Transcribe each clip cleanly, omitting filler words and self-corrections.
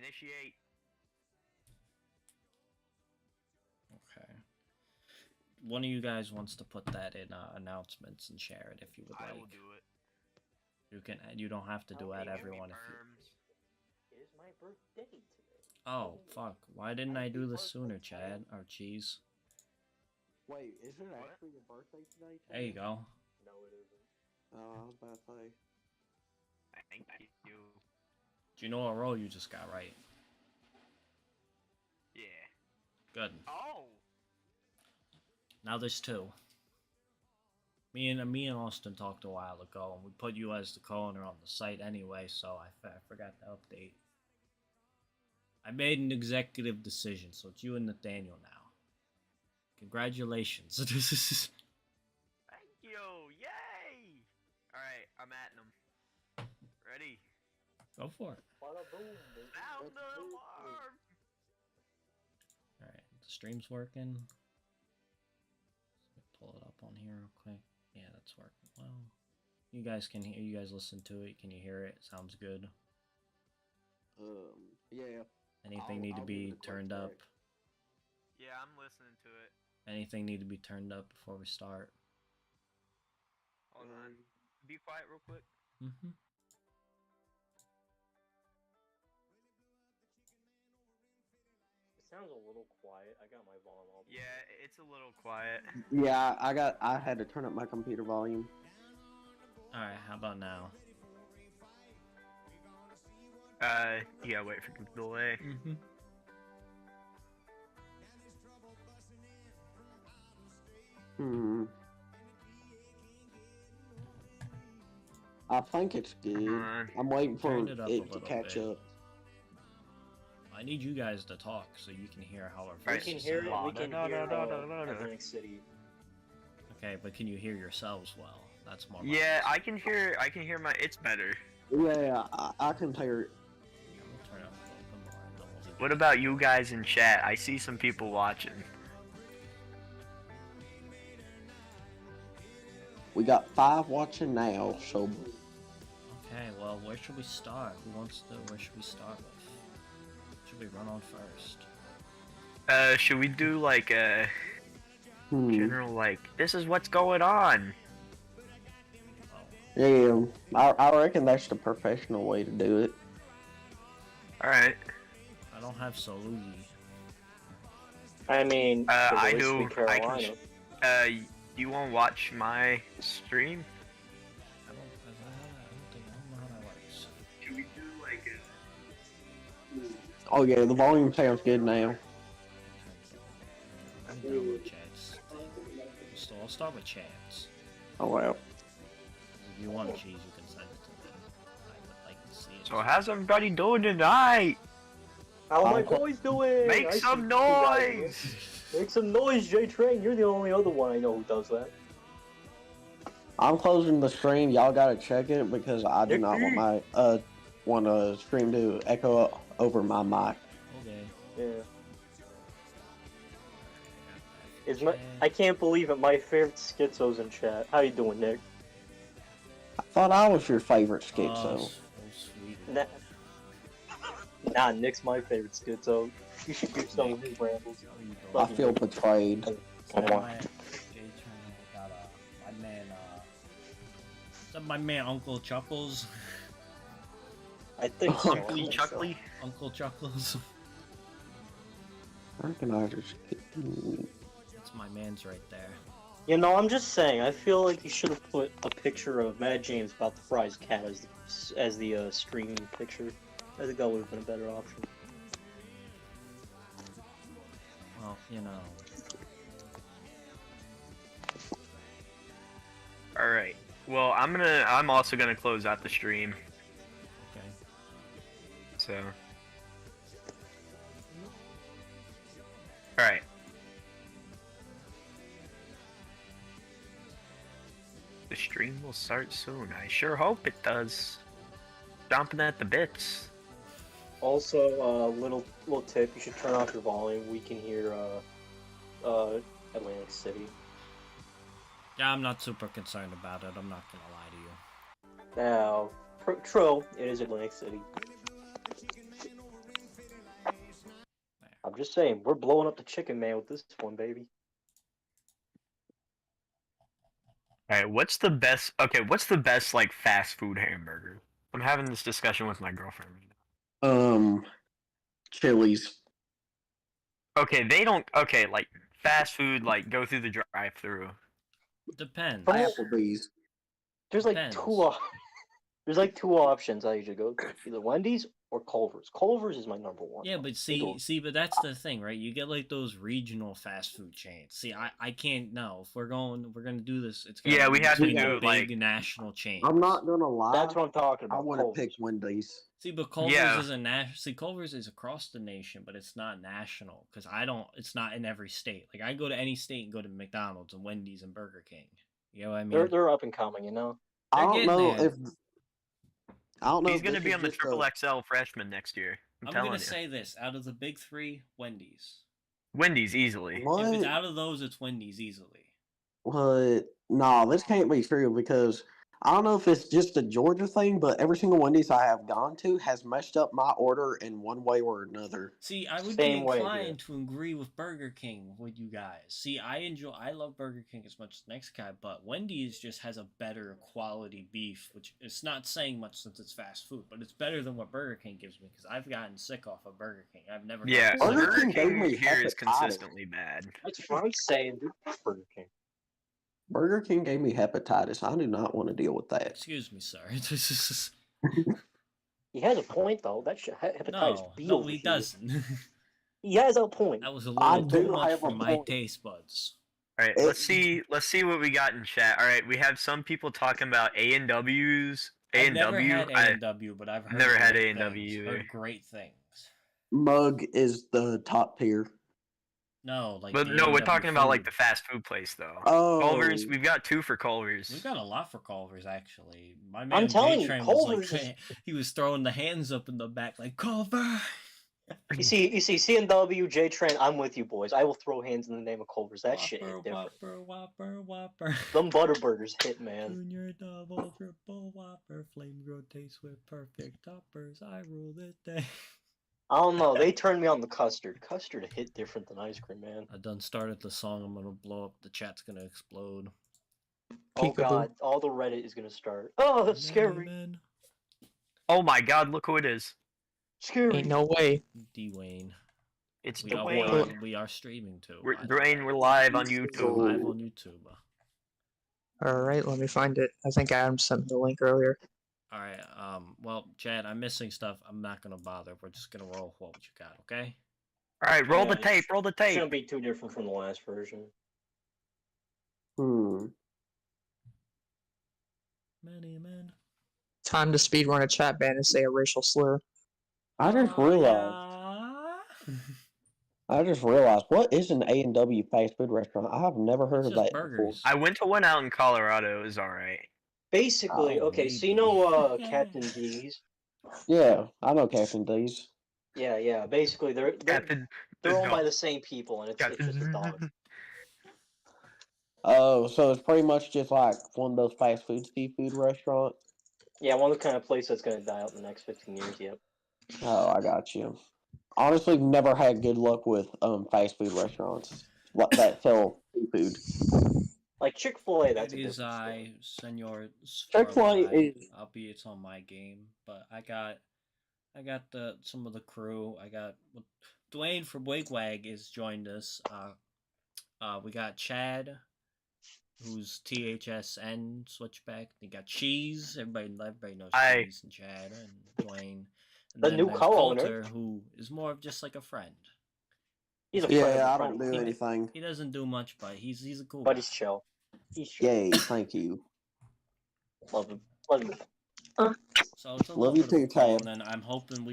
Initiate. Okay. One of you guys wants to put that in announcements and share it if you would like. I will do it. You can. You don't have to do it, everyone. If you. It is my birthday today. Oh fuck! Why didn't I do this sooner, Chad? Or cheese? Wait, is it actually your birthday today, Chad? There you go. No, it isn't. Oh, I was about to say. Thank you. Do you know what roll you just got right? Yeah. Good. Oh. Now there's two. Me and Austin talked a while ago, and we put you as the co-owner on the site anyway, so I forgot to update. I made an executive decision, so it's you and Nathaniel now. Congratulations. Thank you. Yay! Alright, I'm at them. Ready? Go for it. Bada boom, baby. Sound the alarm! Alright, the stream's working. Let me pull it up on here real quick. Yeah, that's working well. You guys can hear, you guys listen to it. Can you hear it? Sounds good. Yeah. Anything need to be turned up? Yeah, I'm listening to it. Anything need to be turned up before we start? Hold on. Be quiet real quick. Mm-hmm. It sounds a little quiet. I got my volume all. Yeah, it's a little quiet. Yeah, I had to turn up my computer volume. Alright, how about now? Yeah, wait for the delay. Mm-hmm. I think it's good. I'm waiting for Turned it up a it to little catch bit. up. I need you guys to talk so you can hear how our We voices can hear it. sound. We can hear Atlantic City. Okay, but can you hear yourselves well? That's more. Yeah, I can hear my. It's better. Yeah, I can hear it. Yeah, we'll turn up a little bit more and then we'll do What about you guys in chat? I see some people watching. We got 5 watching now, so. Okay, well, where should we start? Where should we start with? Should we run on first? Should we do like a general this is what's going on? Yeah, I reckon that's the professional way to do it. Alright. I don't have Salugi. I mean, I do. Carolina. You won't watch my stream? I don't know how that works. Should we do like Oh yeah, the volume sounds good now. I'm done with chats. So I'll start with chats. Oh wow. If you want cheese, you can send it to me. I would like to see it. So how's everybody doing tonight? How are my boys doing? Make some noise! Make some noise, J-Train. You're the only other one I know who does that. I'm closing the stream. Y'all gotta check it because I do not want my stream to echo over my mic. Okay. Yeah. I can't believe it. My favorite schizo's in chat. How you doing, Nick? I thought I was your favorite Oh, schizo. so sweet. Nah, Nick's my favorite schizo. You should do some of his rambles. I feel betrayed. Come on. My man, is that my man Uncle Chuckles? I think so. Chuckly Chuckly? Uncle Chuckles. I reckon I just. That's my man's right there. You know, I'm just saying. I feel like you should have put a picture of Mad James about to fry his cat as the stream picture. I think that would have been a better option. Well, you know. Alright. Well, I'm also gonna close out the stream. Okay. So. Alright. The stream will start soon. I sure hope it does. Stomping at the bits. Also, little tip: you should turn off your volume. We can hear Atlantic City. Yeah, I'm not super concerned about it. I'm not gonna lie to you. Now, true, it is Atlantic City. I'm just saying, we're blowing up the chicken man with this one, baby. All right, what's the best? Okay, what's the best like fast food hamburger? I'm having this discussion with my girlfriend right Chili's. now. Okay, they don't. Okay, like fast food, like go through the drive-through. Depends. Applebee's. There's like Depends. there's like two options I usually go to. Either Wendy's or Culver's. Culver's is my number one. Yeah, but but that's the thing, right? You get like those regional fast food chains. See, I can't. No, if we're gonna do this, it's Yeah, we have to between do the like. big national chains. I'm not gonna lie. That's what I'm talking I about. want to Culver's. pick Wendy's. See, but Culver's Yeah. isn't national. See, Culver's is across the nation, but it's not national because I don't. It's not in every state. Like I go to any state and go to McDonald's and Wendy's and Burger King. You know what I mean? They're up and coming, you know. I They're don't know getting if. I don't know. He's if gonna this be is on the just a- triple XL freshman next year. I'm I'm telling gonna you. say this: out of the big three, Wendy's. Wendy's easily. If it's What? out of those, it's Wendy's easily. What? No, this can't be true because I don't know if it's just a Georgia thing, but every single Wendy's I have gone to has messed up my order in one way or another. See, I would Same be way, inclined to agree with Burger King with you guys. See, I love Burger King as much as the next guy, but Wendy's just has a better quality beef, which it's not saying much since it's fast food, but it's better than what Burger King gives me because I've gotten sick off of Burger King. I've never. Yeah, gotten sick Burger off Burger King of gave King me here is hepatitis. consistently bad. That's what I'm saying, dude. Burger King. Burger King gave me hepatitis. I do not want to deal with that. Excuse me, sir. He has a point though. That shit, hepatitis B no, over he here. doesn't. He has a point. That was a I little too do much have a for my point. taste buds. All right, let's see what we got in chat. All right, we have some people talking about A&W's. I've never had A&W. A&W, but I've heard never had great A&W things. either. Heard great things. Mug is the top tier. No, like But the no, we're A&W talking about like food. the fast food place though. Oh, Culver's, we've got 2 for Culver's. We've got a lot for Culver's actually. My man telling you, J-Train was Culver's like, he was throwing the hands up in the back like Culver. You see, C&W, J Train. I'm with you, boys. I will throw hands in the name of Culver's. That shit hit different. Whopper. Them Butterburgers hit, man. Junior double triple Whopper, flame grilled taste with perfect toppers. I rule this day. I don't know. They turned me on the custard. Custard hit different than ice cream, man. I done started the song. I'm gonna blow up. The chat's gonna explode. Oh Peekaboo. god, all the Reddit is gonna start. Oh, that's scary. Man. Oh my god, look who it is. Scary. Ain't no way. Dwayne. It's We are, Dwayne. we are streaming too. Dwayne, we're live on We're YouTube. live on YouTube. Alright, let me find it. I think Adam sent the link earlier. Alright, well, Chad, I'm missing stuff. I'm not gonna bother. We're just gonna roll with what you got, okay? All right, roll the Yeah, tape. Roll the tape. Shouldn't be too different from the last version. Many men. Time to speedrun a chat ban and say a racial slur. I just realized, what is an A&W fast food restaurant? I have never heard It's of just that burgers. I went to one out in Colorado. It was all right. Basically, Oh, okay, so maybe. you know Captain D's? before. Yeah, I know Captain D's. Yeah. Basically, they're Captain. owned by the same people, and it's just a dog. Oh, so it's pretty much just like one of those fast food seafood restaurants. Yeah, one of the kind of place that's gonna die out in the next 15 years. Yep. Oh, I got you. Honestly, never had good luck with fast food restaurants that sell seafood. Like Chick-fil-A, that's It a is different story. I, Senor. Chick-fil-A Sparrow. is- Albeit on my game, but I got some of the crew. I got Dwayne from Wigwag has joined us. We got Chad, who's THSN switchback. We got Cheese. Everybody knows Hi. Cheese and Chad and Dwayne. And The then new there's co-owner. Coulter, who is more of just like a friend. He's a friend of Yeah, a I friend, don't do but anything. He doesn't do much, but he's a cool But guy. he's chill. He's chill. Yay, thank you. Love him. Love him. So it's a Love little you bit too, of fun, Tab. and I'm hoping,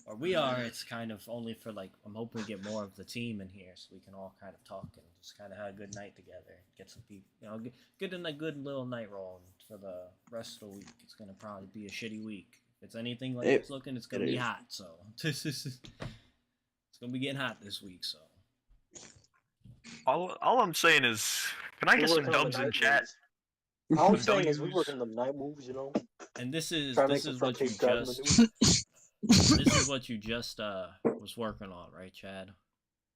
or we are. It's kind of only for like I'm hoping we get more of the team in here, so we can all kind of talk and just kind of have a good night together. Get some people, get in a good little night roll. And for the rest of the week, it's gonna probably be a shitty week. If it's anything like it's looking, it's gonna it be is. hot. So it's gonna be getting hot this week. So All I'm saying is, can I We get some working on the dubs in night chat? moves. All I'm Some saying is we W's. working the night moves, you know. and this is Trying to make some what you front page grab in the just. news. This is what you just was working on, right, Chad?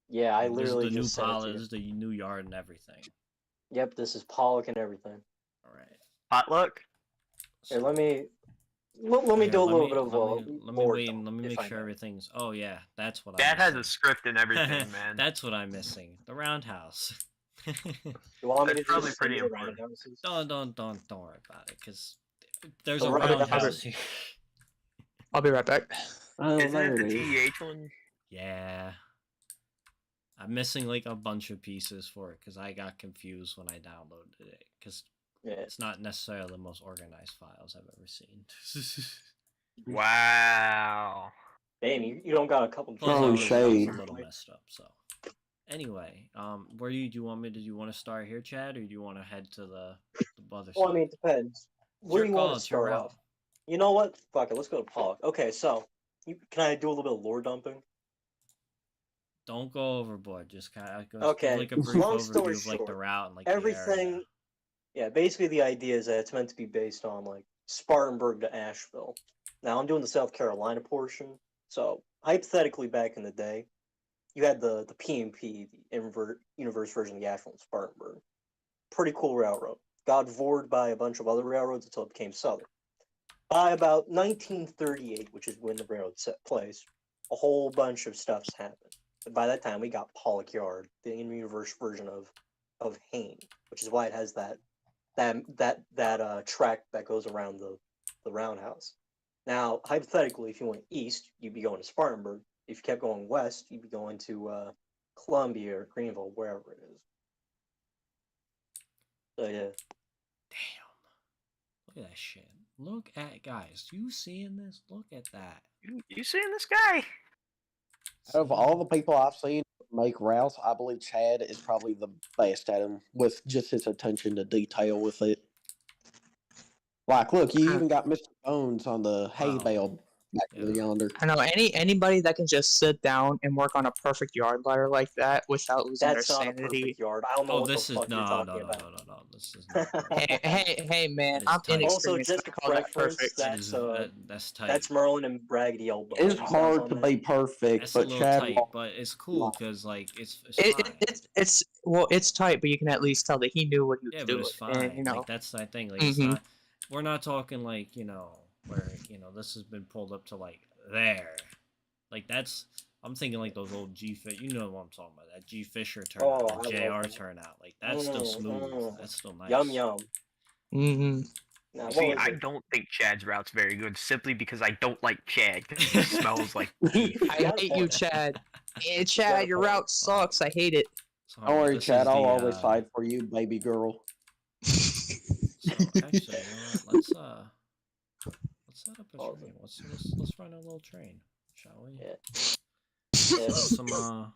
Yeah, I Like, literally this is the new just sent it to This you. is the new yard and everything. Yep, this is Pollock and everything. All right. Potluck. Here, So, let me do a here, little bit of let me lore wait and dump, let me if make I sure may. everything's. Oh yeah, that's what I'm Dad has missing. a script and everything, man. That's what I'm missing. The roundhouse. You want me That's to probably just send pretty you the important. roundhouses? Don't worry about it, cause there's The a roundhouse. roundhouse here. I'll be right back. Oh, Isn't there it it the is. TEH one? Yeah. I'm missing like a bunch of pieces for it because I got confused when I downloaded it because Yeah. it's not necessarily the most organized files I've ever seen. Wow. Damn, you don't got a couple Plus, Throwing gigabytes I of was shade. a little messed up. So, anyway, where do you want me? Do you want to start here, Chad, or do you want to head to the other Well, I side? mean, it depends. It's Where your do you want call. to It's your start route. off? You know what? Fuck it, let's go to Pollock. Okay, so can I do a little bit of lore dumping? Don't go overboard. Just kind of give Okay. like a brief Long story overview of like the short, route and like everything. the area. Yeah, basically the idea is that it's meant to be based on like Spartanburg to Asheville. Now I'm doing the South Carolina portion, so hypothetically, back in the day, you had the PMP, the universe version of the Asheville and Spartanburg. Pretty cool railroad. Got vored by a bunch of other railroads until it became Southern. By about 1938, which is when the railroad set place, a whole bunch of stuff's happened. But by that time, we got Pollock Yard, the in-universe version of Hain, which is why it has that track that goes around the roundhouse. Now, hypothetically, if you went east, you'd be going to Spartanburg. If you kept going west, you'd be going to Columbia or Greenville, wherever it is. So yeah. Damn. Look at that shit. Look at guys. You seeing this? Look at that. You seeing this guy? Out of all the people I've seen make routes, I believe Chad is probably the best at them with just his attention to detail with it. Like, look, you even got Mr. Bones on the hay Wow. bale back Yeah. yonder. I know anybody that can just sit down and work on a perfect yard ladder like that without losing their That's not a sanity. perfect yard. I don't know Oh, what the this is fuck you're no. talking about. This is not. perfect. Hey, man! That is I'm tight. Also, inexperienced. just I a call that preference, perfect. That's tight. that's Merlin and Braggedy Elbow. It's You hard sounds to on be that. perfect, That's a but little Chad tight, walked but it's cool because like it's fine. It's well, it's tight, but you can at least tell that he knew what he was Yeah, but doing. it's fine. And, you know, Like that's the thing. Like it's not. We're not talking like where this has been pulled up to like there. Like that's. I'm thinking like those old G Fish. You know what I'm talking about? That G Fisher turnout, Oh, that I love JR that. turnout. Like that's still smooth. Mm. That's still nice. Yum yum. Now, See, what was I it? don't think Chad's route's very good simply because I don't like Chad because he smells like beef. I got a hate you, point. Chad. Hey, got a Chad, your point. route sucks. I hate it. So, Don't worry, this Chad. is I'll the, always side for you, baby girl. So actually, you know what? Let's set up a Oh, train. Let's run a little train, shall we? Yeah. Let's Yeah. put some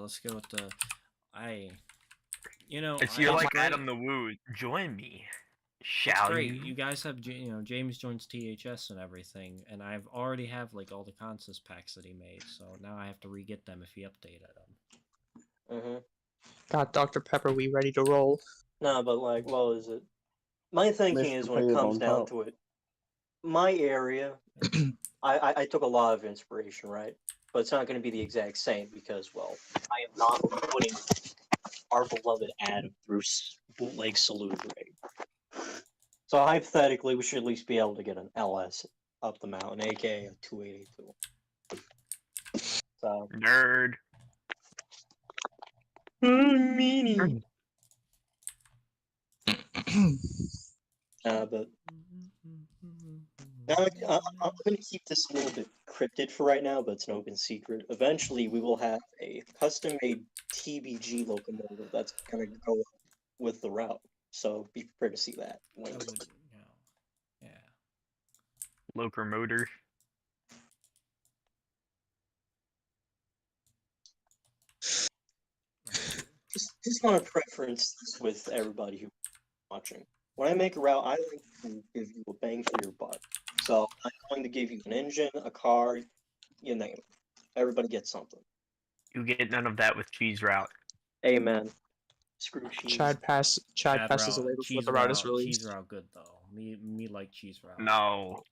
let's go with the It's I you're it's like great. Adam the Woo. Join me, It's shall great. you? You guys have James joins THS and everything, and I've already have like all the consist packs that he made, so now I have to re-get them if he updated them. Mm-hmm. Got Dr. Pepper, we ready to roll? No, but like, what was it? My thinking Mr. is when it Pibb comes on down top. to it, my area, I took a lot of inspiration, right? But it's not going to be the exact same because, well, I am not putting our beloved Adam through bootleg saloon raid. So hypothetically, we should at least be able to get an LS up the mountain, aka a 2882. So Nerd. meanie. But now I'm going to keep this a little bit cryptid for right now, but it's an open secret. Eventually, we will have a custom-made TBG locomotive that's going to go with the route. So be prepared to see that. I would, yeah. Locomotor. Just want to preference this with everybody who's watching. When I make a route, I like to give you a bang for your buck. So I'm going to give you an engine, a car, you name it. Everybody gets something. You get none of that with cheese route. Amen. Screw cheese. Chad passes route, away before cheese the route is cheese released. route good though. Me like cheese route. No.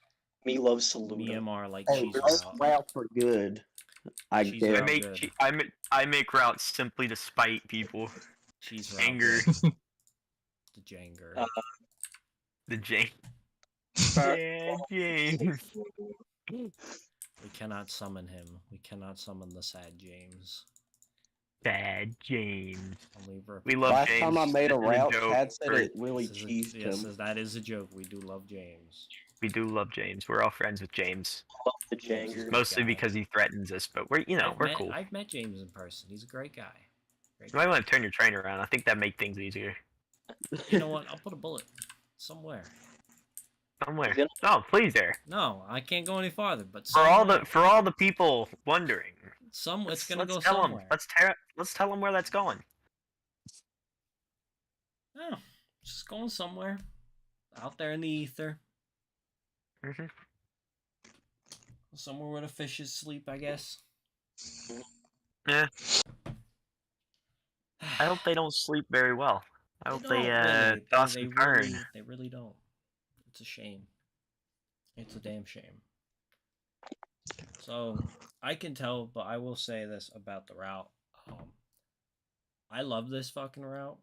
Me loves Saluda. Myanmar like Hey, cheese those route. routes are good. I Cheese guess. route good. I make routes simply to spite people. Cheese route Anger. good. The Janger. The James. Uh, Yeah, James. We cannot summon him. We cannot summon the sad James. Bad James. Only We love Last James. time I made a This is route, joke. Chad said Or- it really This is cheesed yes, him. that is a joke. We do love James. We do love James. We're all friends with James. love the James is Janger. great Mostly guy. because he threatens us, but we're cool. I've met James in person. He's a great guy. Great You might guy. want to turn your train around. I think that make things easier. You know what? I'll put a bullet somewhere. Somewhere. Gonna- Oh, please there. No, I can't go any farther. But For all somewhere. the people wondering. It's gonna go tell somewhere. them. Let's tell them where that's going. No, just going somewhere. Out there in the ether. Hmm Somewhere where the fishes sleep, I guess. Yeah. I hope they don't sleep very well. I hope they toss and turn. They really don't. It's a shame. It's a damn shame. So I can tell, but I will say this about the route. I love this fucking route.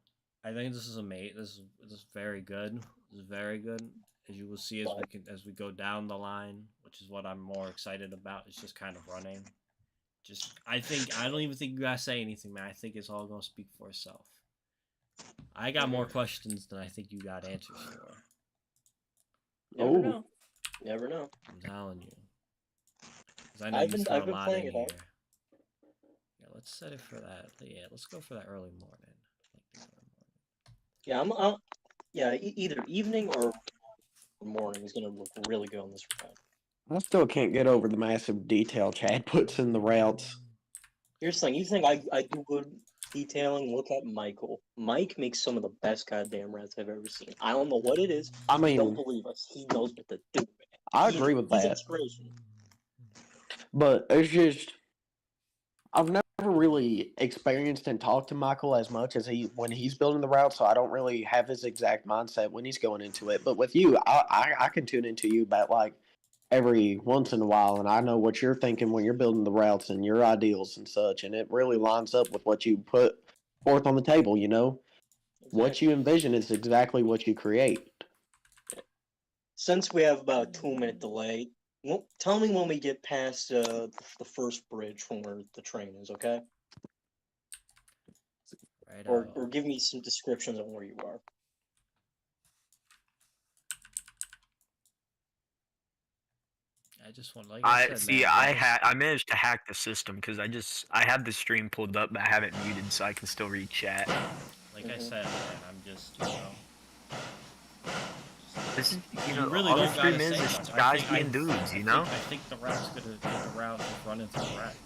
I think this is This is very good. This is very good. As you will see as we go down the line, which is what I'm more excited about. It's just kind of running. I don't even think you guys say anything, man. I think it's all gonna speak for itself. I got more questions than I think you got answers for. Never know. Never know. I'm telling you. 'Cause I know I've you been- threw I've a been lot playing in it out. here. Yeah, let's set it for that. Yeah, let's go for that early morning. Yeah, either evening or morning is gonna look really good on this route. I still can't get over the massive detail Chad puts in the routes. Here's the thing. You think I do good detailing? Look at Michael. Mike makes some of the best goddamn routes I've ever seen. I don't know what it is. I Don't mean, believe us. He knows what to do. I He- agree with he's that, inspiration. but it's just I've never really experienced and talked to Michael as much as when he's building the route, so I don't really have his exact mindset when he's going into it. But with you, I can tune into you about like every once in a while, and I know what you're thinking when you're building the routes and your ideals and such, and it really lines up with what you put forth on the table. You know, what you envision is exactly what you create. Since we have about a 2-minute delay, tell me when we get past the first bridge from where the train is, okay? Right. Or give me some descriptions on where you are. I just want, like I I said, see. man, I managed to hack the system because I have the stream pulled up, but I have it muted, so I can still read chat. like I said, man, I'm just, This is you really all don't the stream gotta say is much. guys being dudes, you know. I think the route's gonna the route is running through the rack.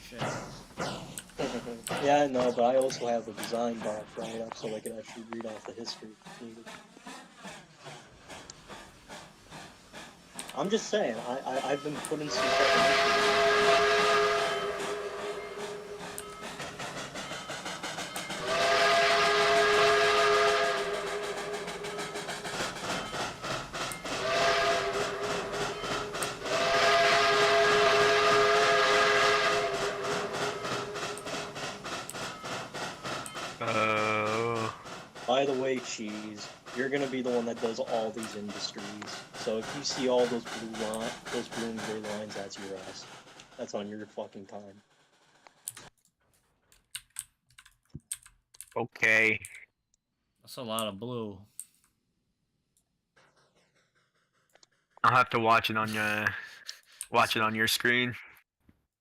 Shit. Yeah, I know, but I also have the design box right up so I can actually read off the history if needed. I'm just saying, I've been putting some By the way, Cheese, you're gonna be the one that does all these industries. So if you see all those blue and gray lines, that's your ass. That's on your fucking time. Okay. That's a lot of blue. I'll have to watch it on your screen.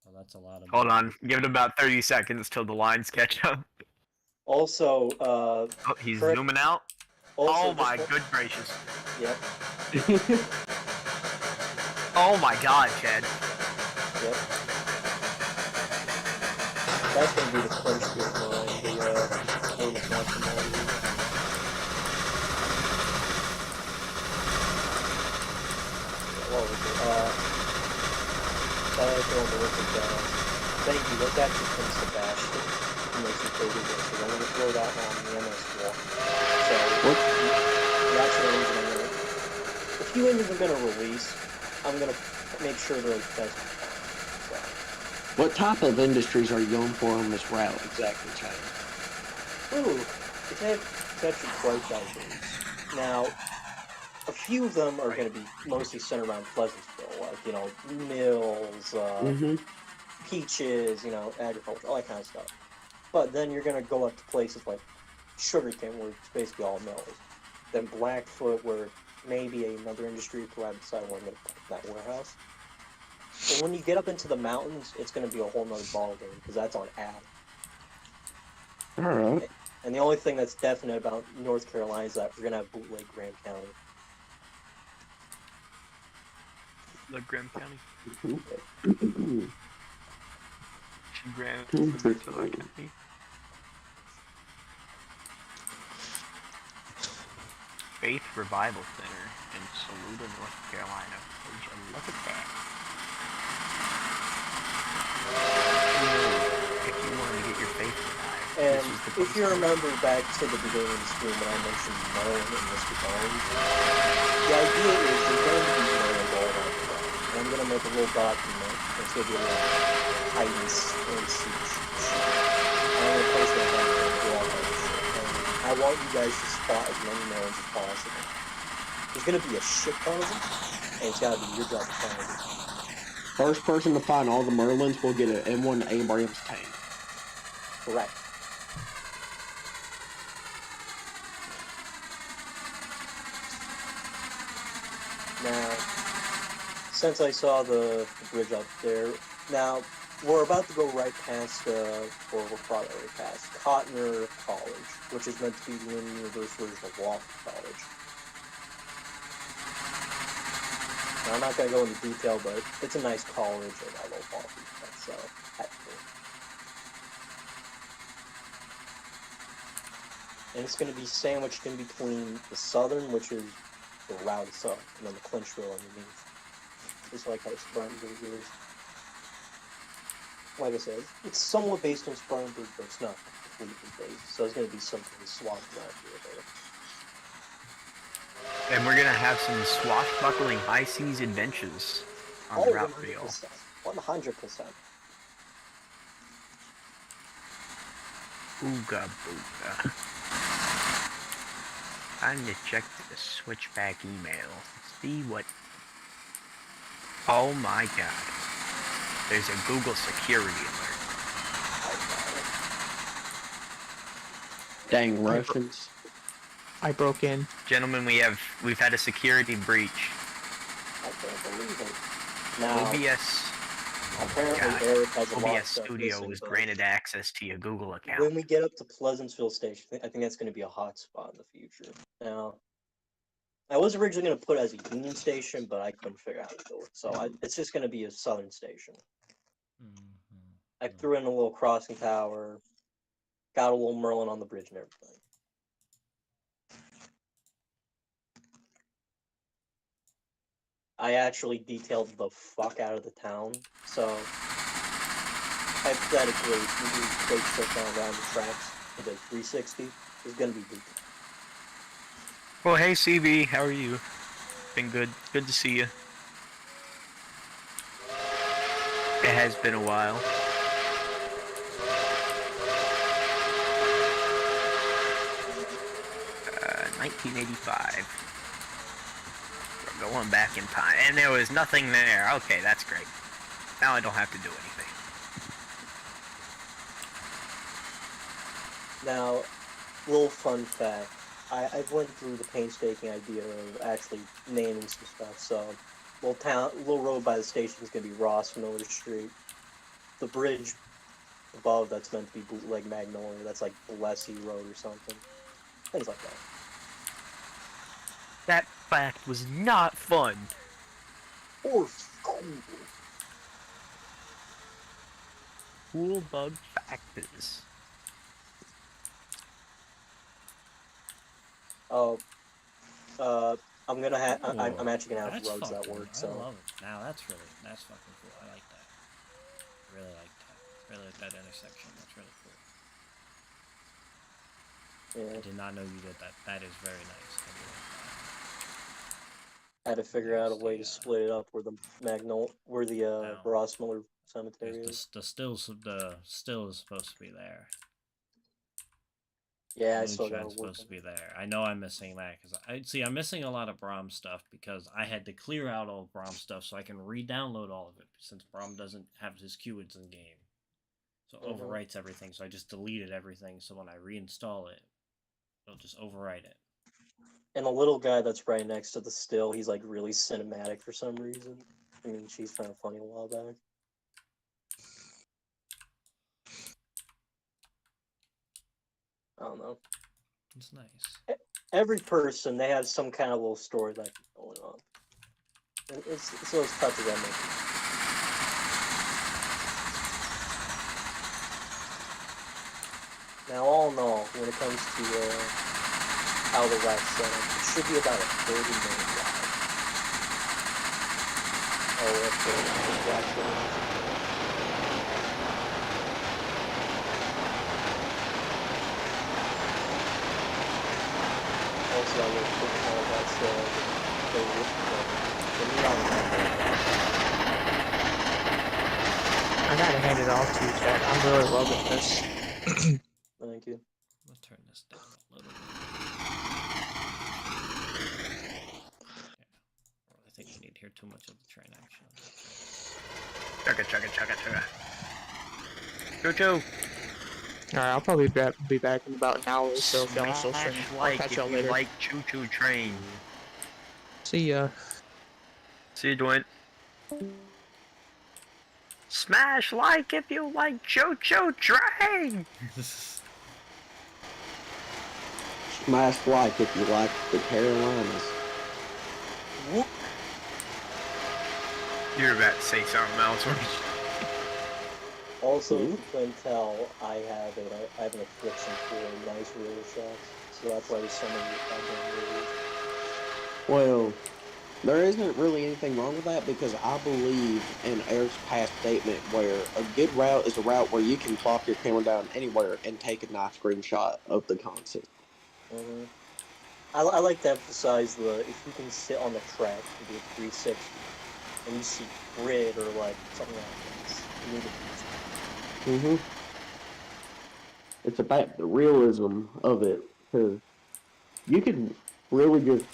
Oh, that's a lot of. Hold blue. on. Give it about 30 seconds till the lines catch up. Also, Oh, he's correct- zooming out. also Oh my just- good gracious. Yep, Oh my god, Chad. yep. That's gonna be the first good line, the total maximum. What was it? Thank you. That's actually from Sebastian. He makes it pretty good. So I'm gonna throw that on the MS wall. So What? that's the reason I'm gonna. few indie I'm gonna release, I'm gonna make sure they're like best. So. What type of industries are you going for on this route exactly, Chad? Ooh, it's actually quite diverse. Now, a few of them are going to be mostly centered around Pleasantville, like, mills, Mm-hmm. peaches, agriculture, all that kind of stuff. But then you're going to go up to places like Sugarcane, where it's basically all mills. Then Blackfoot, where maybe another industry could I decide where I'm going to put that warehouse. But when you get up into the mountains, it's going to be a whole nother ballgame, because that's on ag. All right. And the only thing that's definite about North Carolina is that we're going to have bootleg Graham County. Like Graham County. Graham County. Faith Revival Center in Saluda, North Carolina. Would you look at that? If you wanted to get your faith revived, And this was the if place you to go. remember back to the beginning of the stream when I mentioned Merlin and Mr. Bones, the idea is there's going to be Merlin all around the world. And I'm going to make a little document that's going to be a little Titans and Siege. And I'm going to post it on the blog on the shit. And I want you guys to spot as many Merlins as possible. There's going to be a shit ton of them, and it's got to be your job to find them. First person to find all the Merlins will get an M1 Abrams tank. Correct. Now, since I saw the bridge up there, now we're about to go right past, or we're probably already past, Cotner College, which is meant to be the universe version of Wofford College. Now, I'm not going to go into detail, but it's a nice college, and I love Wofford, so that's cool. And it's going to be sandwiched in between the southern, which is the routes up, and then the Clinchville underneath. Just like how Spartanburg is. Like I said, it's somewhat based on Spartanburg, but it's not completely based. So it's going to be something swapped around here or there. And we're gonna have some swashbuckling high seas adventures on the route reel. 100%. Ooga booga. Time to check the switchback email. See what. Oh my god. There's a Google security alert. Dang Russians. I broke in. Gentlemen, we've had a security breach. I can't believe it. Now, OBS apparently Eric has a lot of OBS stuff Studio missing, was but granted access to your Google account. when we get up to Pleasantville Station, I think that's going to be a hot spot in the future. Now, I was originally going to put it as a Union Station, but I couldn't figure out how to do it. So it's just going to be a Southern Station. I threw in a little crossing tower, got a little Merlin on the bridge and everything. I actually detailed the fuck out of the town, so hypothetically, if you do straight shut down around the tracks with a 360, it's gonna be detailed. Well, hey CB, how are you? Been good. Good to see you. It has been a while. Uh, 1985. We're going back in time, and there was nothing there. Okay, that's great. Now I don't have to do anything. Now, little fun fact. I've went through the painstaking idea of actually naming some stuff, so little road by the station is going to be Ross Miller Street. The bridge above that's meant to be Bootleg Magnolia, that's like Blessy Road or something. Things like that. That fact was not fun. Or cool. Cool bug factors. Oh, I'm gonna have. I'm actually gonna have That's roads that fucking, work. I So love it. Now that's fucking cool. I like that. I really like that. Really like that intersection. That's really cool. yeah. I did not know you did that. That is very nice. I do like had to figure out a way to split it up where the No. Ross Miller Cemetery There's is. the still is supposed to be there. Yeah, I The still gotta moonshine's work supposed on to be there. I know I'm missing that because I'm missing a lot of Braum stuff because I had to clear out all of Braum stuff so I can re-download all of it since Braum doesn't have his QIDs in game. So it overwrites everything. So I just deleted everything. So when I reinstall it, it'll just overwrite it. And the little guy that's right next to the still, he's like really cinematic for some reason. I mean, she's kind of funny a while back. I don't know. It's nice. Every person, they have some kind of little story that's going on. It's those touches that make it. Now, all in all, when it comes to how the rack set up, it should be about a 30-minute ride. Oh, that's the rack set up. Also, I will put all that's the neon light. I gotta hand it off to you, Chad. I'm really loving this. Thank you. Let's turn this down a little bit. Yeah. I think we need to hear too much of the train action. Chugga, chugga, chugga, chugga. Choo-choo! Alright, I'll probably be back in about an hour or so if y'all are still streaming. I'll Like catch if y'all you later. like choo-choo train. See ya. See you, Dwayne. Smash like if you like choo-choo train! Smash like if you like the Carolinas. Whoop. You're about to say something else, weren't you? Also, if you couldn't tell, I have an affliction for nice rear shots, so that's why there's so many goddamn movies. Well, there isn't really anything wrong with that because I believe in Eric's past statement where a good route is a route where you can plop your camera down anywhere and take a nice screenshot of the concept. Mm-hmm. I like to emphasize if you can sit on the track and do a 360 and you see grid or like something like this, you need to Mm-hmm. It's about the realism of it because you can really just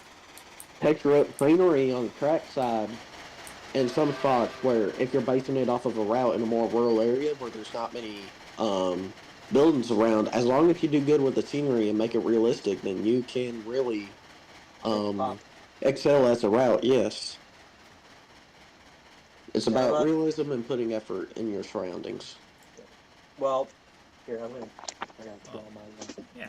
texture up scenery on the track side in some spots where if you're basing it off of a route in a more rural area where there's not many buildings around, as long as you do good with the scenery and make it realistic, then you can really pop. excel as a route. Yes, it's Yeah, about realism and putting effort in your surroundings. well, here I gotta throw my one. Yeah.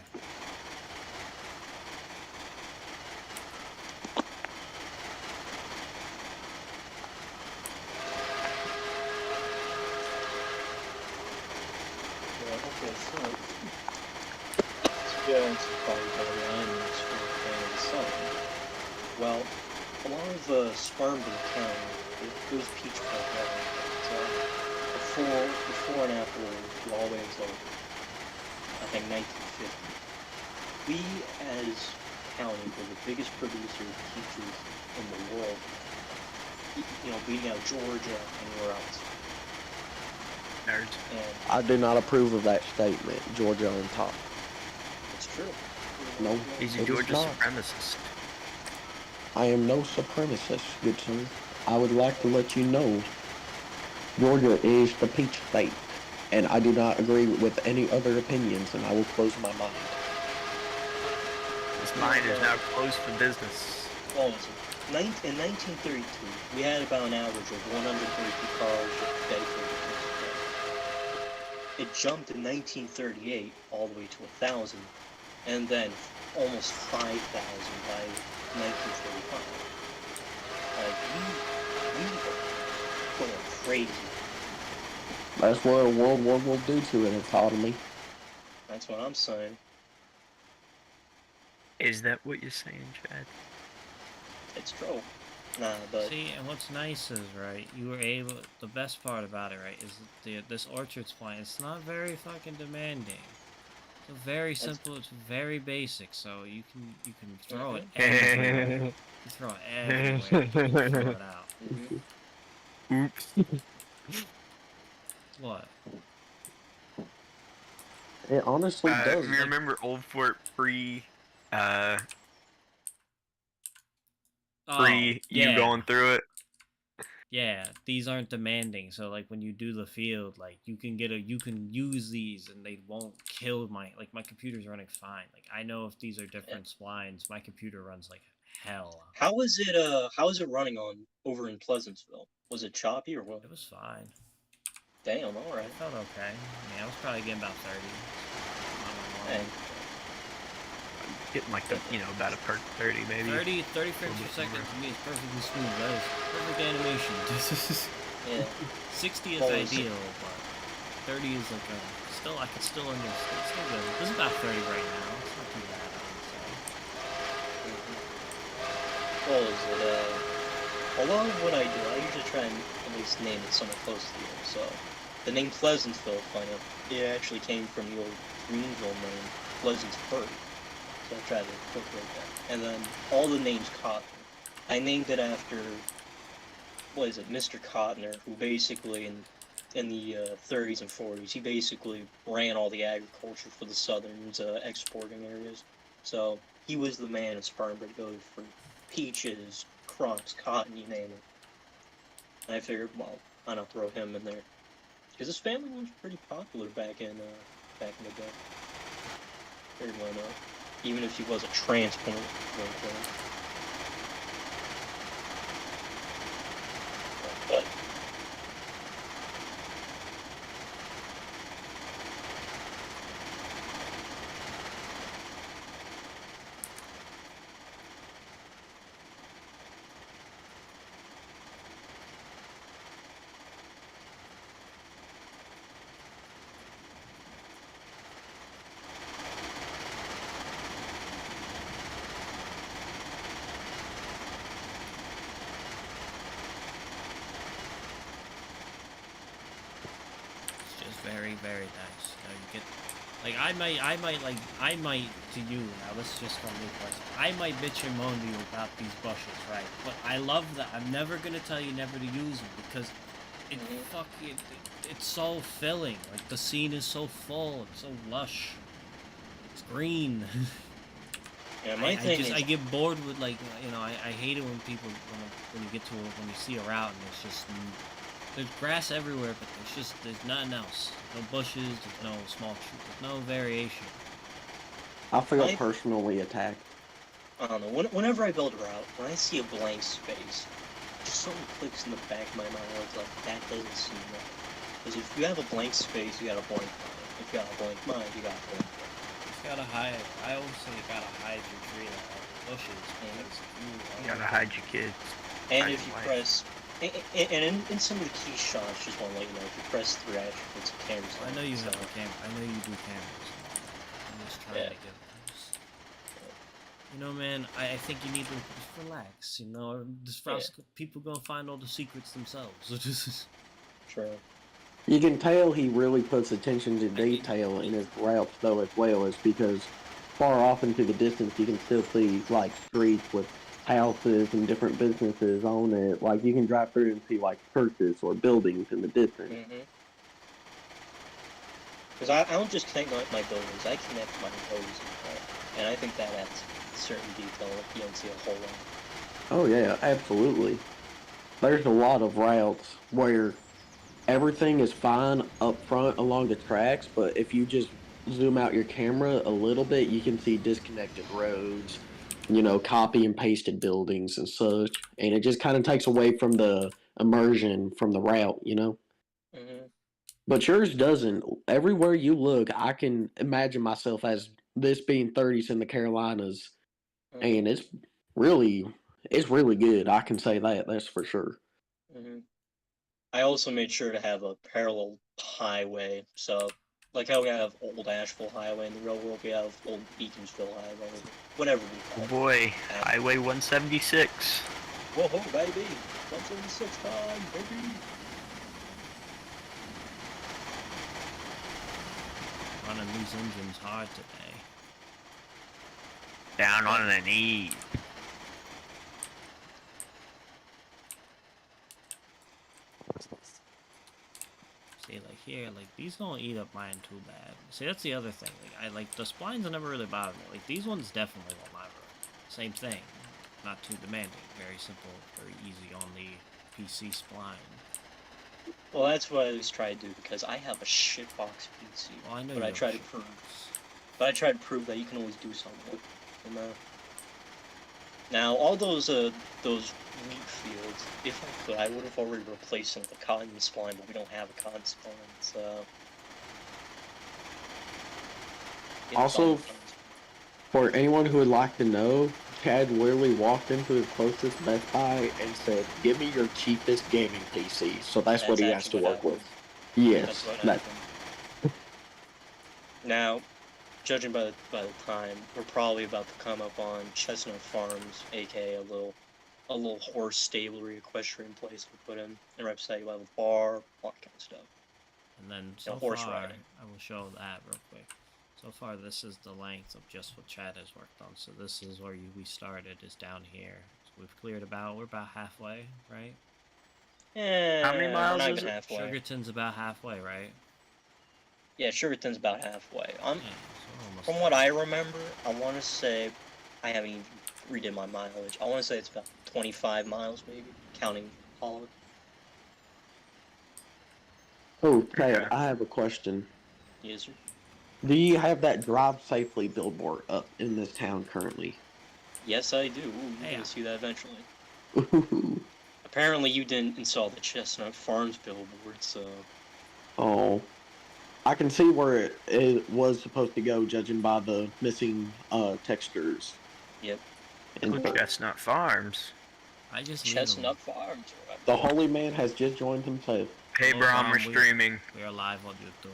Okay, so let's go into probably the alignments for the sun. Well, along the Spartanburg County, it goes Peach Park area. So before and afterwards, all the way until I think 1950. We as a county were the biggest producer of peaches in the world. You know, beating out Georgia and anywhere else. Nerds. And I do not approve of that statement. Georgia on top. it's true. No, He's a it is Georgia not. supremacist. I am no supremacist, good sir. I would like to let you know Georgia is the peach state, and I do not agree with any other opinions, and I will close my mind. His mind is now closed for business. Well, in 1932, we had about an average of 132 cars dedicated to this. It jumped in 1938 all the way to 1,000, and then almost 5,000 by 1945. Like, we were going crazy. That's what a world war will do to an economy. That's what I'm saying. Is that what you're saying, Chad? It's true. Nah, but See, and what's nice is, right, you were able, the best part about it, right, is this orchard's plant, it's not very fucking demanding. So very That's- simple. It's very basic. So you can throw it Mhm. everywhere. You throw it everywhere. You can throw it out. Mhm. Oops. What? It honestly does. You remember Old Fort uh, Oh, you yeah. going through it? Yeah, these aren't demanding. So like when you do the field, like you can use these and they won't kill my computer's running fine. Like I know if these are different splines, my computer runs like hell. How is it running on over in Pleasantville? Was it choppy or what? It was fine. Damn, all It right. felt okay. I mean, I was probably getting about 30. Hey, Getting like about a perk 30 maybe. 30 frames per second to me is perfectly smooth. That is perfect animation. yeah. 60 is Well, is it- ideal, but 30 is like I could still understand. It's still good. This is about 30 right now. It's not too bad, I would say. Well, is it a lot of what I do, I usually try and at least name it somewhat close to you. So, the name Pleasantville, funny enough, it actually came from the old Greenville name, Pleasantsburg. So I tried to incorporate that. And then all the names Cotton. I named it after, what is it, Mr. Cottoner, who basically in the 30s and 40s, he basically ran all the agriculture for the Southern's exporting areas. So he was the man in Spartanburg to go for peaches, crops, cotton, you name it. And I figured, well, why not throw him in there? Because his family was pretty popular back in the day. Figured why not? Even if he was a transplant. But It's just very, very nice. You get like I might to you now. This is just from me personally. I might bitch and moan to you about these bushes, right? But I love that. I'm never gonna tell you never to use them because it it's so filling. Like the scene is so full. It's so lush. It's green. yeah, my thing is, I get bored with like I hate it when people when you get to when you see a route and it's just there's grass everywhere, but there's nothing else. No bushes, there's no small trees, there's no variation. I feel I- personally attacked. I don't know. Whenever I build a route, when I see a blank space, just something clicks in the back of my mind where it's like, that doesn't seem right. Because if you have a blank space, you got a blank mind. If you got a blank mind, you got a blank mind. You gotta hide. I always say you gotta hide your tree line, bushes, because You gotta hide your kids. And Hide if your you wife. press... And in some of the key shots, just want to let you know, if you press 3 attributes, the camera's I on. know you So, have a camera. I know you do cameras. I'm just trying Yeah. to get this. You know, man, I think you need to just relax. You know, this route's people gonna find all the secrets themselves. So just True. You can tell he really puts attention to detail in his routes, though, as well, is because far off into the distance, you can still see like streets with houses and different businesses on it. Like you can drive through and see like churches or buildings in the distance. Mm-hmm. Because I don't just connect my buildings, I connect my roads as well. And I think that adds certain detail that you don't see a whole lot. Oh yeah, absolutely. There's a lot of routes where everything is fine up front along the tracks, but if you just zoom out your camera a little bit, you can see disconnected roads, copy and pasted buildings and such, and it just kind of takes away from the immersion from the route. Mm-hmm. But yours doesn't. Everywhere you look, I can imagine myself as this being 30s in the Carolinas, Mm-hmm. and it's really good. I can say that. That's for sure. Mm-hmm. I also made sure to have a parallel highway, so like how we have Old Asheville Highway in the real world, we have Old Beaconsville Highway, whatever we Oh call it. boy, Highway 176. Whoa, baby! 176 time, baby! Running these engines hard today. Down on the knees. See, like here, like these don't eat up mine too bad. See, that's the other thing. Like I like the splines never really bother me. Like these ones definitely will never. Same thing. Not too demanding. Very simple, very easy on the PC spline. Well, that's what I always try to do because I have a shitbox PC. Well, I know but you I try to have prove. shitbox. But I try to prove that you can always do something with them. Now, all those wheat fields, if I could, I would have already replaced them with a cotton spline, but we don't have a cotton spline, so. Also, for anyone who would like to know, Chad literally walked into his closest Best Buy and said, "Give me your cheapest gaming PC." So that's what he has to actually what work with. happened. Yes, That's what that. happened. Now, judging by the time, we're probably about to come up on Chestnut Farms, aka a little horse stablery equestrian place we put in. And website, you'll have a bar, all that kind of stuff. And then so horse far, riding. I will show that real quick. So far, this is the length of just what Chad has worked on. So this is where we started, is down here. So we've cleared we're about halfway, right? Yeah. How many miles not is even it? halfway. Sugarton's about halfway, right? Yeah, Sugarton's about halfway. Yeah, so we're almost From what I remember, I want to say, I haven't even redid my mileage. I want to say it's about 25 miles, maybe, counting Holland. Oh, Chad, Okay. I have a question. Yes, sir. Do you have that drive safely billboard up in this town currently? Yes, I do. Ooh, you're Hey, gonna see that eventually. Ooh. Apparently, you didn't install the Chestnut Farms billboard, so. Oh, I can see where it was supposed to go, judging by the missing textures. Yep. And Chestnut Farms. I just leave Chestnut Farms. Right? the holy man has just joined himself. Hey, Hello, Brom, we're Brom, streaming. We are live on YouTube.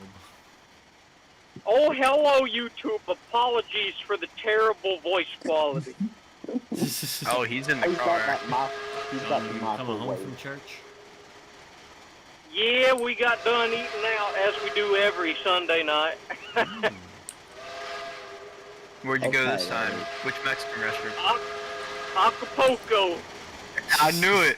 Oh, hello, YouTube. Apologies for the terrible voice quality. Oh, he's in the He's got car. that he's got the You coming home microwave. from church? Yeah, we got done eating out as we do every Sunday night. Where'd you go this Okay, time? Which Mexican restaurant? Acapulco. I knew it.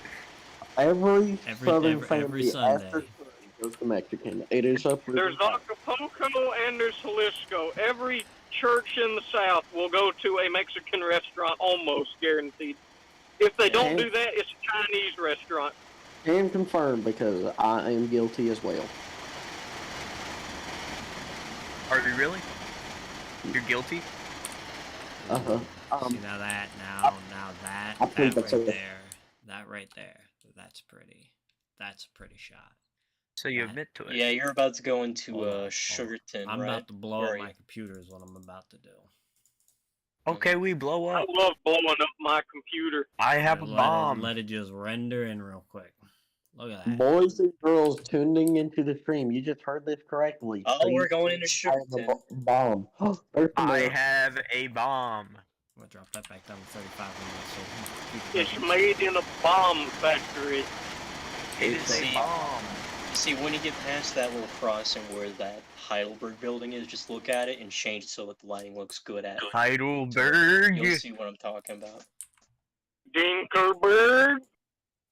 Every Southern family every Sunday. after Sunday goes to Mexican. It is up. There's Acapulco and there's Jalisco. Every church in the South will go to a Mexican restaurant, almost guaranteed. If they don't do that, it's a Chinese restaurant. Can confirm because I am guilty as well. Are you really? You're guilty? Uh-huh. See now that I that think right that's a- there, that right there, that's pretty. That's a pretty shot. So you That- admit to it. Yeah, you're about to go into Hold on. Sugarton, I'm right? about to blow Where up are my you? computer is what I'm about to do. Okay, we blow I up. love blowing up my computer. I have a bomb. Let it just render in real quick. Look at that. Boys and girls tuning into the stream, you just heard this correctly. Oh, we're going into I have a Sugarton. bomb. There's the I mayor. have a bomb. I'm gonna drop that back down to 35 minutes. So It's made in a bomb factory. It is See- a bomb. You see, when you get past that little crossing where that Heidelberg building is, just look at it and change it so that the lighting looks good at it. Heidelberg. You'll see what I'm talking about. Dinkelberg.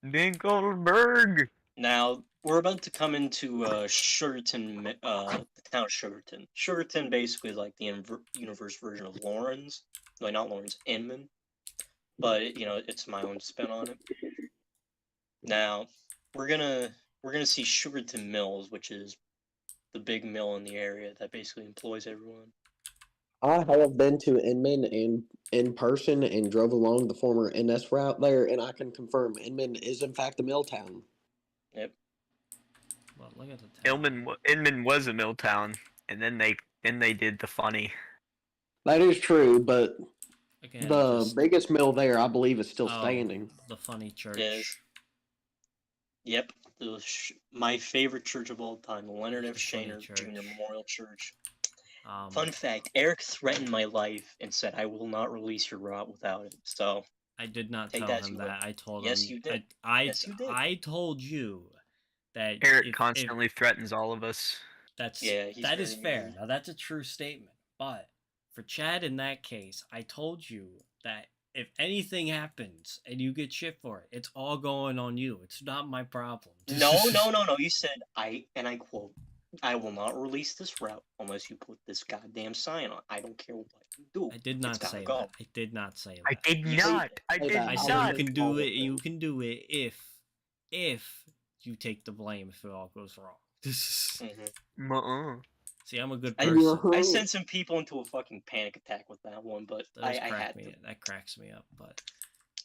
Dinkelberg. Now, we're about to come into Sugarton, the town of Sugarton. Sugarton basically is like the universe version of Lawrence. No, not Lawrence, Inman. But, you know, it's my own spin on it. Now, we're gonna see Sugarton Mills, which is the big mill in the area that basically employs everyone. I have been to Inman in person and drove along the former NS route there, and I can confirm Inman is in fact a mill town. Yep. well, look at the town. Inman was a mill town, and then they did the funny. That is true, but Again, the just- biggest mill there, I believe, is still oh, standing. The funny church. Yes. Yep. My favorite church of all time, the Leonard F. The funny Shaner church. Jr. Memorial Church. Um, Fun fact, Eric threatened my life and said, I will not release your route without it. So, I did not Take tell that as him you will. that. I told Yes, him. you did. I Yes, you did. I told you that Eric if- constantly threatens all of us. Yeah, he's that is very fair. mean. Now that's a true statement. But for Chad in that case, I told you that if anything happens and you get shit for it, it's all going on you. It's not my problem. No. You said and I quote, "I will not release this route unless you put this goddamn sign on. I don't care what you do. I did It's not gotta say go." that. I did not say I that. did You not. I say did that. I I said not. you can didn't do call it. it You that. can do it if you take the blame if it all goes wrong. Mhm. See, I'm a good I- person. I sent some people into a fucking panic attack with that one, but I had to. That cracks me up. But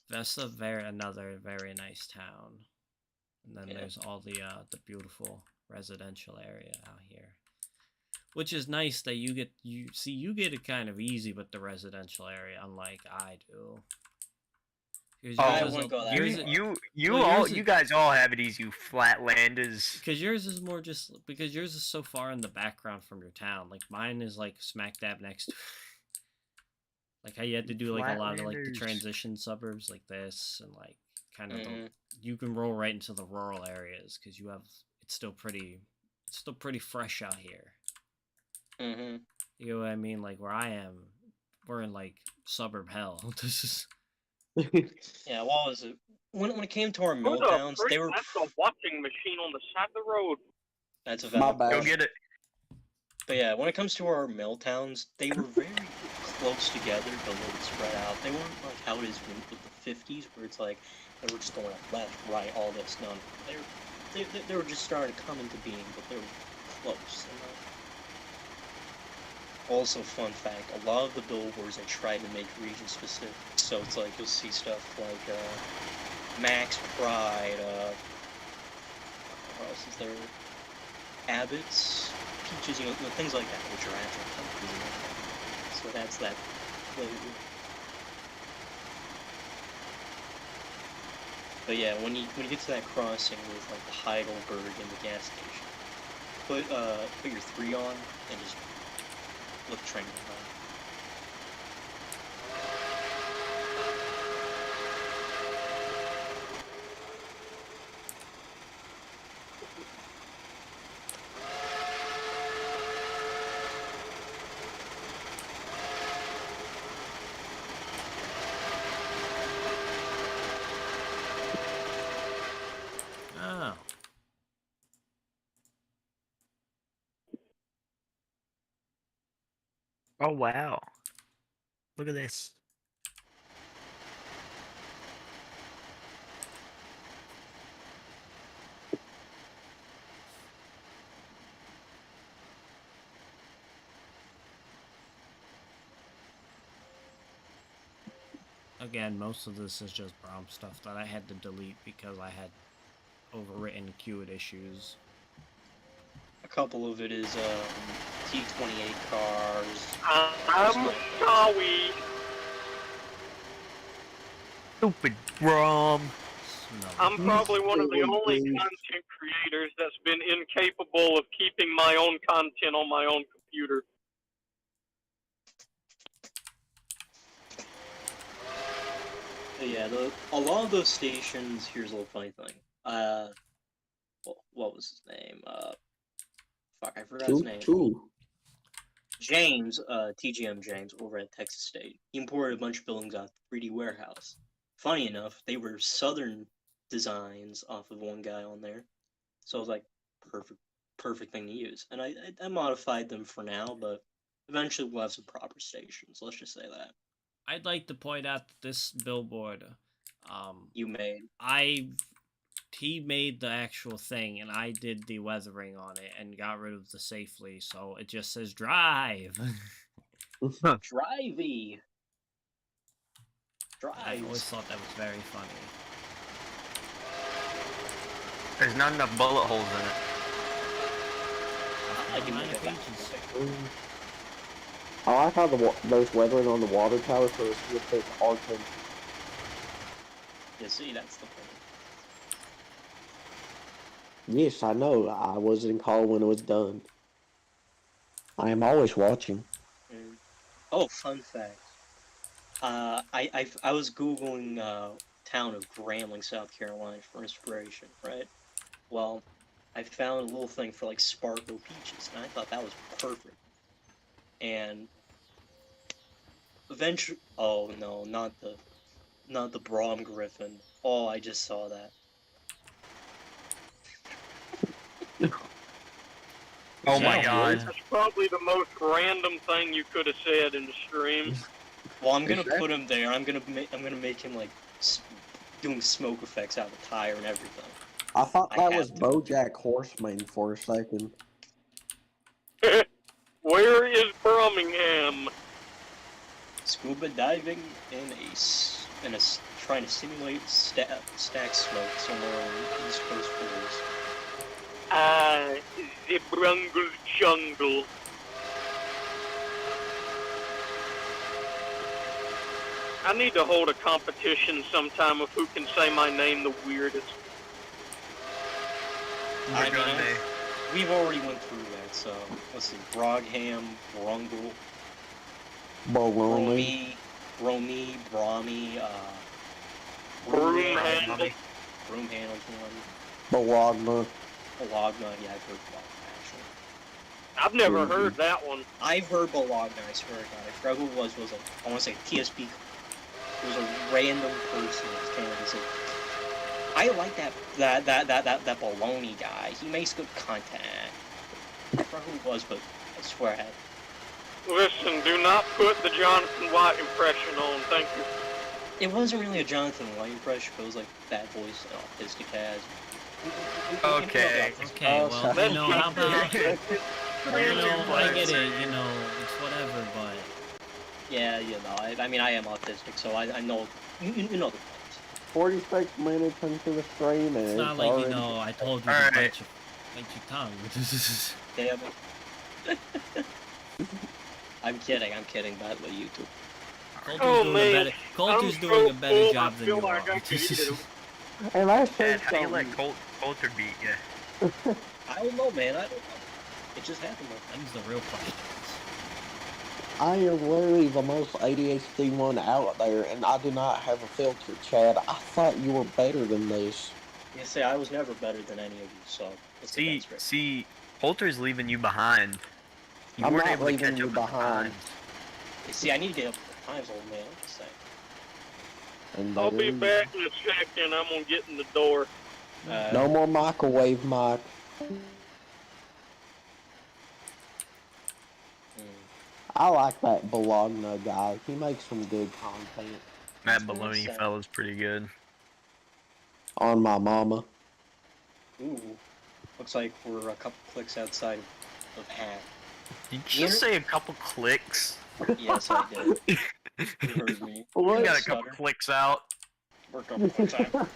Vesta, another very nice town, and then Yeah. there's all the beautiful residential area out here, which is nice that you get it kind of easy with the residential area, unlike I do. I wouldn't go that far. You guys all have it easy, you flatlanders. Because yours is more just because yours is so far in the background from your town. Like mine is like smack dab next to. Like how you had to do like a lot of like the Flatlanders. transition suburbs like this and like kind of Mhm. you can roll right into the rural areas because you have it's still pretty fresh out here. Mhm. You know what I mean? Like where I am, we're in like suburb hell. This is Yeah. What was it? When it came to our Who mill the towns, frick they were. left a washing machine on the side of the road? That's a My valid bad. Go question. get it. But yeah, when it comes to our mill towns, they were very close together, but a little spread out. They weren't like how it is with the 50s, where it's like they were just going left, right, all this. No, they were just starting to come into being, but they were close. Also, fun fact: a lot of the billboards they tried to make region specific, so it's like you'll see stuff like Max Pride. What else is there? Abbott's, Peaches, things like that, which are actual companies. So that's that flavor. But yeah, when you get to that crossing with like the Heidelberg and the gas station, put your 3 on and just look train behind. oh. Oh wow. Look at this. Again, most of this is just Brom stuff that I had to delete because I had overwritten queued issues. A couple of it is T28 cars. I'm sorry. Stupid Brom. I'm probably one of the only content creators that's been incapable of keeping my own content on my own computer. But yeah, a lot of those stations. Here's a little funny thing. What was his name? Fuck, I forgot his name. James, TGM James, over at Texas State. He imported a bunch of buildings out of 3D Warehouse. Funny enough, they were Southern designs off of one guy on there. So it was like perfect thing to use. And I modified them for now, but eventually we'll have some proper stations. Let's just say that. I'd like to point out that this billboard, You made. he made the actual thing, and I did the weathering on it and got rid of the safely, so it just says drive. Drivey. I always Drives. thought that was very funny. There's not enough bullet holes in it. I can make Nine it back. pages. I like how those weathering on the water tower for us to take our attention. You see, that's the point. Yes, I know. I was in call when it was done. I am always watching. Oh, fun fact. I was googling town of Grambling, South Carolina for inspiration, right? Well, I found a little thing for like Sparkle Peaches, and I thought that was perfect. And eventually, oh no, not the Brom Griffin. Oh, I just saw that. Oh my Yeah. god. That's probably the most random thing you could have said in the stream. Well, I'm gonna Is that- put him there. I'm gonna make him like doing smoke effects out of the tire and everything. I thought I that have was to. BoJack Horseman for a second. Where is Birmingham? Scuba diving in trying to simulate stack smoke somewhere on the East Coast pools. The Brungle Jungle. I need to hold a competition sometime of who can say my name the weirdest. I We're mean, gonna- we've already went through that, so let's see. Brogham, Brungle, Baloney. Bromy, Brahmy, Broomhandle. Broomhandle's one. Bologna. Bologna, yeah, I've heard Bologna, actually. I've never heard that one. I've heard Bologna, I swear to God. I forgot who it was like, I want to say TSB. It was a random person that came and said, I like that Bologna guy. He makes good content. I forgot who it was, but I swear I had. Listen, do not put the Jonathan White impression on, thank you. It wasn't really a Jonathan White impression, but it was like that voice that Autistic has. Okay. Okay, well, sorry. you know, how about... You Really know, I get was. it, you know, it's whatever, but... Yeah, you know, I mean, I am autistic, so I know, you know the points. 46 minutes into the stream, and It's not like, already... you know, I told you to Alright. bite your tongue. Damn it. I'm kidding, badly, YouTube. Colter's Oh, doing man. a better, Colter's I'm doing so a better full, job I than feel you like are. I could eat it. And I said Dad, how do you let something. Coulter beat you? I don't know, man, I don't know. It just happened, man. Them's the real questions. I am literally the most ADHD one out there, and I do not have a filter, Chad. I thought you were better than this. You say I was never better than any of you, so let's get that straight. See, Coulter's leaving you behind. You I'm weren't not able to leaving catch you up with the behind. times. You see, I need to get up to the times, old man, I'm just saying. And I'll be then- back in a second. I'm gonna get in the door. No more microwave, Mike. I like that Bologna guy. He makes some good content. That That's what I'm baloney saying. fella's pretty good. On my mama. Ooh. Looks like we're a couple clicks outside of half. Did you just say a couple clicks? Yes, I did. You heard me. You What? got a couple clicks out. We're a couple clicks out.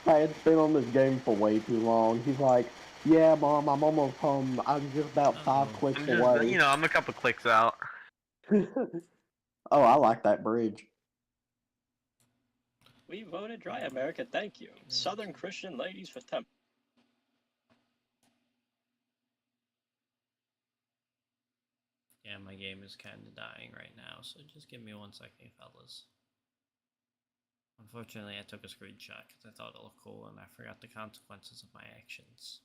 Chad's been on this game for way too long. He's like, yeah, Mom, I'm almost home. I'm just about 5 clicks I'm just, away. you know, I'm a couple clicks out. Oh, I like that bridge. We voted Dry America, thank you. Southern Christian Ladies for Temp. Yeah, my game is kind of dying right now, so just give me 1 second, fellas. Unfortunately, I took a screenshot because I thought it looked cool and I forgot the consequences of my actions.